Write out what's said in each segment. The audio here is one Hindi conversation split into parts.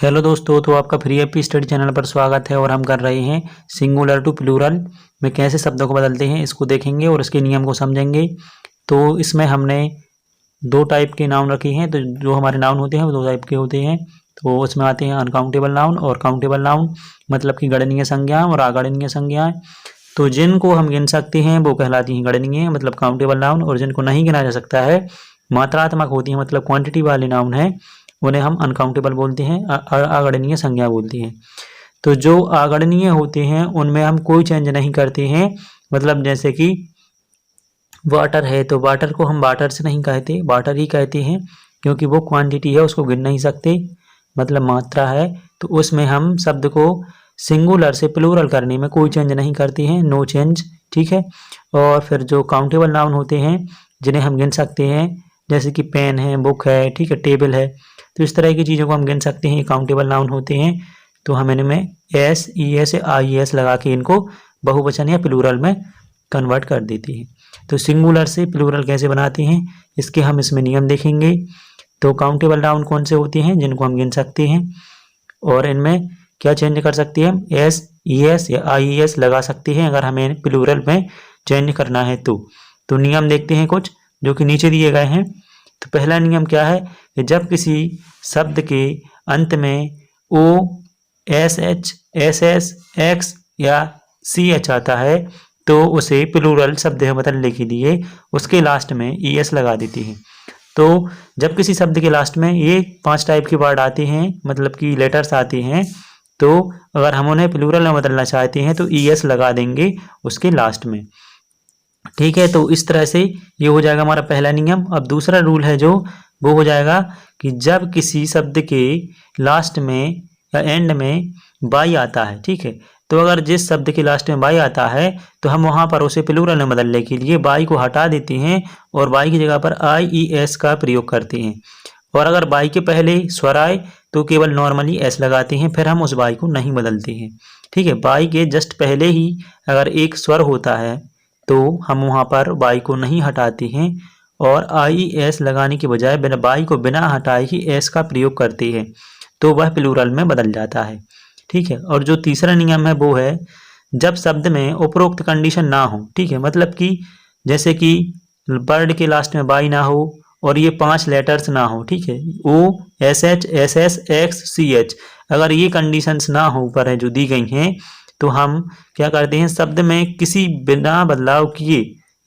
हेलो दोस्तों, तो आपका फ्री एपी स्टडी चैनल पर स्वागत है और हम कर रहे हैं सिंगुलर टू प्लूरल में कैसे शब्दों को बदलते हैं इसको देखेंगे और इसके नियम को समझेंगे। तो इसमें हमने दो टाइप के नाउन रखे हैं। तो जो हमारे नाउन होते हैं वो दो टाइप के होते हैं। तो उसमें आते हैं अनकाउंटेबल नाउन और काउंटेबल नाउन, मतलब कि गणनीय संज्ञाएं और अगणनीय संज्ञाएं। तो जिनको हम गिन सकते हैं वो कहलाती हैं गणनीय, मतलब काउंटेबल नाउन, और जिनको नहीं गिना जा सकता है, मात्रात्मक होती है मतलब क्वांटिटी वाले नाउन है, उन्हें हम अनकाउंटेबल बोलते हैं, अगणनीय संज्ञा बोलते हैं। तो जो अगणनीय होते हैं उनमें हम कोई चेंज नहीं करते हैं, मतलब जैसे कि वाटर है तो वाटर को हम वाटर से नहीं कहते, वाटर ही कहते हैं, क्योंकि वो क्वांटिटी है, उसको गिन नहीं सकते, मतलब मात्रा है। तो उसमें हम शब्द को सिंगुलर से प्लूरल करने में कोई चेंज नहीं करते हैं, नो चेंज, ठीक है। और फिर जो काउंटेबल नाउन होते हैं जिन्हें हम गिन सकते हैं, जैसे कि पेन है, बुक है, ठीक है, टेबल है, तो इस तरह की चीज़ों को हम गिन सकते हैं, ये काउंटेबल नाउन होते हैं। तो हम इनमें S, E S, I S लगा के इनको बहुवचन या प्लूरल में कन्वर्ट कर देते हैं। तो सिंगुलर से प्लूरल कैसे बनाते हैं इसके हम इसमें नियम देखेंगे। तो काउंटेबल नाउन कौन से होते हैं जिनको हम गिन सकते हैं, और इनमें क्या चेंज कर सकते हैं, हम एस, ई एस या आई एस लगा सकते हैं अगर हमें प्लूरल में चेंज करना है तो नियम देखते हैं कुछ जो कि नीचे दिए गए हैं। तो पहला नियम क्या है कि जब किसी शब्द के अंत में O, S H, S S, X या सी एच आता है तो उसे प्लूरल शब्द में बदलने के लिए उसके लास्ट में ई एस लगा देते हैं। तो जब किसी शब्द के लास्ट में ये 5 टाइप के वर्ड आते हैं, मतलब कि लेटर्स आते हैं, तो अगर हम उन्हें प्लूरल में बदलना चाहते हैं तो ई एस लगा देंगे उसके लास्ट में, ठीक है। तो इस तरह से ये हो जाएगा हमारा पहला नियम। अब दूसरा रूल है जो वो हो जाएगा कि जब किसी शब्द के लास्ट में या एंड में बाई आता है, ठीक है, तो अगर जिस शब्द के लास्ट में बाई आता है तो हम वहाँ पर उसे प्लूरल में बदलने के लिए बाई को हटा देते हैं और बाई की जगह पर आई ई एस का प्रयोग करते हैं। और अगर बाई के पहले स्वर आए तो केवल नॉर्मली एस लगाते हैं, फिर हम उस बाई को नहीं बदलते हैं, ठीक है। बाई के जस्ट पहले ही अगर एक स्वर होता है तो हम वहाँ पर बाई को नहीं हटाते हैं और आई एस लगाने के बजाय बिना बाई को बिना हटाए ही एस का प्रयोग करते हैं, तो वह प्लूरल में बदल जाता है, ठीक है। और जो तीसरा नियम है वो है जब शब्द में उपरोक्त कंडीशन ना हो, ठीक है, मतलब कि जैसे कि वर्ड के लास्ट में बाई ना हो और ये 5 लेटर्स ना हो, ठीक है, O, S H, S S, X, C H, अगर ये कंडीशंस ना हो ऊपर है जो दी गई हैं तो हम क्या करते हैं, शब्द में किसी बिना बदलाव किए,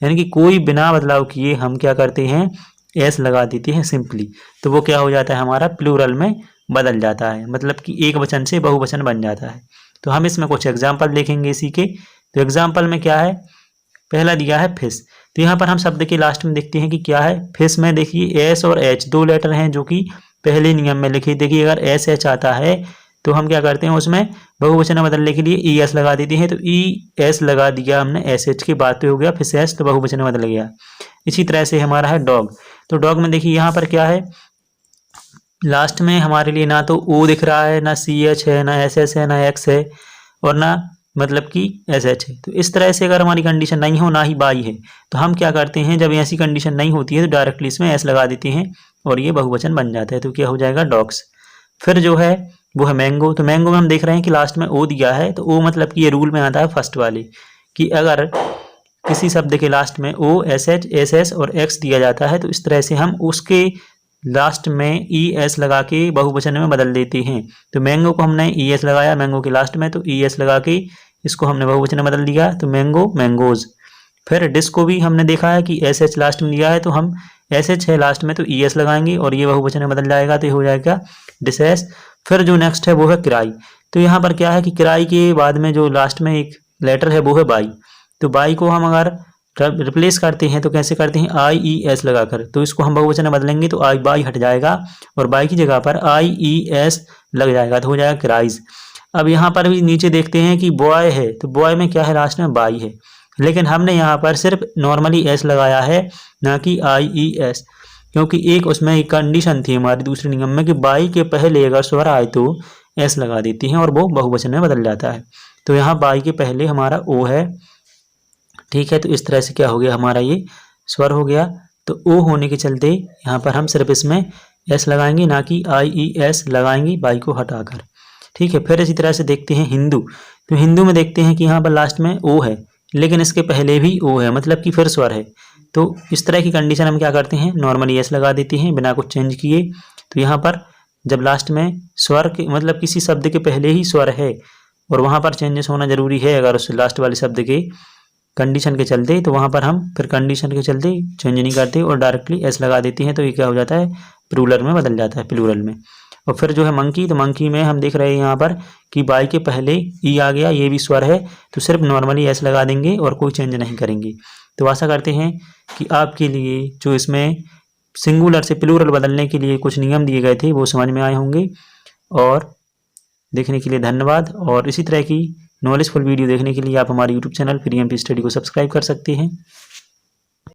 यानी कि कोई बिना बदलाव किए हम क्या करते हैं, एस लगा देते हैं सिंपली। तो वो क्या हो जाता है, हमारा प्लूरल में बदल जाता है, मतलब कि एक वचन से बहुवचन बन जाता है। तो हम इसमें कुछ एग्जाम्पल देखेंगे इसी के। तो एग्जाम्पल में क्या है, पहला दिया है फिश। तो यहाँ पर हम शब्द के लास्ट में देखते हैं कि क्या है, फिश में देखिए एस और एच 2 लेटर हैं जो कि पहले नियम में लिखे। देखिए अगर एस एच आता है तो हम क्या करते हैं, उसमें बहुवचन बदलने के लिए ई एस लगा देते हैं। तो ई एस लगा दिया हमने एस एच की बात तो हो गया, फिर एस तो बहुवचन बदल गया। इसी तरह से हमारा है डॉग। तो डॉग में देखिए यहाँ पर क्या है, लास्ट में हमारे लिए ना तो ओ दिख रहा है, ना सी एच है, ना एस एस है, ना एक्स है, और ना मतलब कि एस एच है। तो इस तरह से अगर हमारी कंडीशन नहीं हो, ना ही बाई है, तो हम क्या करते हैं, जब ऐसी कंडीशन नहीं होती है तो डायरेक्टली इसमें एस लगा देते हैं और ये बहुवचन बन जाता है। तो क्या हो जाएगा, डॉग्स। फिर जो है वो है मैंगो। तो मैंगो में हम देख रहे हैं कि लास्ट में ओ दिया है, तो ओ मतलब कि ये रूल में आता है फर्स्ट वाले कि अगर किसी शब्द के लास्ट में O, S H, S S और एक्स दिया जाता है तो इस तरह से हम उसके लास्ट में ई एस लगा के बहुवचन में बदल देते हैं। तो मैंगो को हमने ई एस लगाया मैंगो के लास्ट में, तो ई एस लगा के इसको हमने बहुवचन में बदल दिया, तो मैंगो, मैंगोज। फिर डिस को भी हमने देखा है कि एस एच लास्ट में दिया है, तो हम एस एच है लास्ट में तो ई एस लगाएंगे और ये बहुवचन में बदल जाएगा, तो ये हो जाएगा डिसेस। फिर जो नेक्स्ट है वो है किराई। तो यहाँ पर क्या है कि किराई के बाद में जो लास्ट में एक लेटर है वो है बाई। तो बाई को हम अगर रिप्लेस करते हैं तो कैसे करते हैं, आई ई एस लगाकर। तो इसको हम बहुवचन में बदलेंगे तो आई बाई हट जाएगा और बाई की जगह पर आई ई एस लग जाएगा, तो हो जाएगा क्राइज। अब यहाँ पर भी नीचे देखते हैं कि बॉय है, तो बॉय में क्या है, लास्ट में बाई है, लेकिन हमने यहाँ पर सिर्फ नॉर्मली एस लगाया है, ना कि आई ई एस, क्योंकि एक उसमें एक कंडीशन थी हमारी दूसरे नियम में कि बाई के पहले अगर स्वर आए तो एस लगा देती हैं और वो बहुवचन में बदल जाता है। तो यहाँ बाई के पहले हमारा ओ है, ठीक है। तो इस तरह से क्या हो गया, हमारा ये स्वर हो गया। तो ओ होने के चलते यहाँ पर हम सिर्फ इसमें एस लगाएंगे, ना कि IES लगाएंगे बाई को हटाकर। ठीक है। फिर इसी तरह से देखते हैं हिंदू। तो हिंदू में देखते हैं कि यहाँ पर लास्ट में ओ है, लेकिन इसके पहले भी ओ है, मतलब कि फिर स्वर है। तो इस तरह की कंडीशन हम क्या करते हैं, नॉर्मली एस लगा देते हैं बिना कुछ चेंज किए। तो यहाँ पर जब लास्ट में स्वर के मतलब किसी शब्द के पहले ही स्वर है और वहाँ पर चेंजेस होना जरूरी है अगर उस लास्ट वाले शब्द के कंडीशन के चलते, तो वहाँ पर हम फिर कंडीशन के चलते चेंज नहीं करते और डायरेक्टली एस लगा देते हैं। तो ये क्या हो जाता है, प्लूरल में बदल जाता है, प्लूरल में। और फिर जो है मंकी, तो मंकी में हम देख रहे हैं यहाँ पर कि बाई के पहले ई आ गया, ये भी स्वर है, तो सिर्फ नॉर्मली एस लगा देंगे और कोई चेंज नहीं करेंगे। तो आशा करते हैं कि आपके लिए जो इसमें सिंगुलर से प्लूरल बदलने के लिए कुछ नियम दिए गए थे वो समझ में आए होंगे। और देखने के लिए धन्यवाद। और इसी तरह की नॉलेजफुल वीडियो देखने के लिए आप हमारे YouTube channel free MP study को सब्सक्राइब कर सकते हैं।